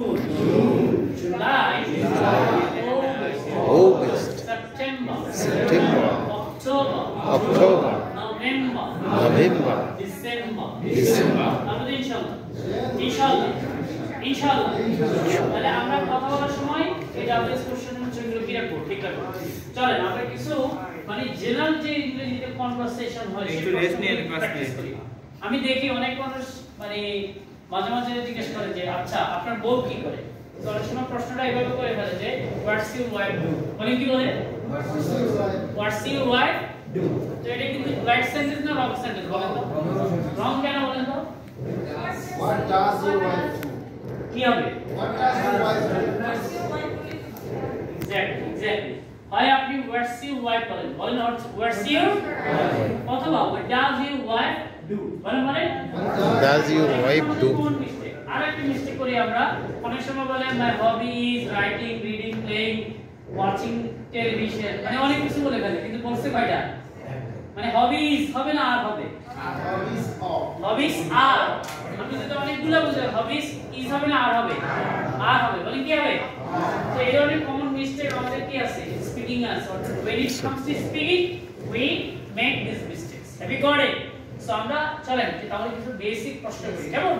June, July, August, September, October, November, December. আমাদের ইনশাআল্লাহ তাহলে আমরা কথা বলার সময় এই ডাব্লিউএস কোশ্চেনের যেগুলো কি রাখবো ঠিক রাখবো। চলেন আমরা কিছু মানে জেনারেল যে ইংরেজিতে কনভারসেশন হয় একটু রেস্ট নিয়ে ক্লাস করি। আমি দেখি অনেক মানুষ মানে মাঝে মাঝে জিজ্ঞেস করে যে আচ্ছা আপনার বউ কি করে, তো অনেক সময় প্রশ্নটা এইভাবে করে ফেলে যে হোয়াটস ইউর ওয়াইফ ডু, মানে কি বলে হোয়াটস ইউর ওয়াইফ ডু। তো এটা কিন্তু রাইট সেন্টেন্স না রং সেন্টেন্স বলেন তো, রং কেন বলেন তো? What does your wife do? কি হবে? What does your wife do? Exactly হয় আপনি হোয়াটস ইউর ওয়াইফ বলেন, বলেন হোয়াটস ইউর অথবা what does your wife do বলেন, বলেন Does your wife do? আর একটা মিস্টেক করি আমরা, অনেক সময় বলে my hobby is writing, reading, playing, watching television, মানে অনেক কিছু বলে ফেলে, কিন্তু বলছে কয়টা? মানে হবিজ হবে না আর হবে? Hobbies are. হবিজ আর, আপনি যদি অনেকগুলো বুঝেন হবিজ ইজ হবে না আর হবে? আর হবে, বলেন কি হবে? তো এই ধরনের কমন মিস্টেক আমাদের কি আছে স্পিকিং আছে, অর্থাৎ when it comes to speaking we make these mistakes. Have you got it? So আমরা চলেন তাহলে কিছু বেসিক প্রশ্ন করি, কেমন?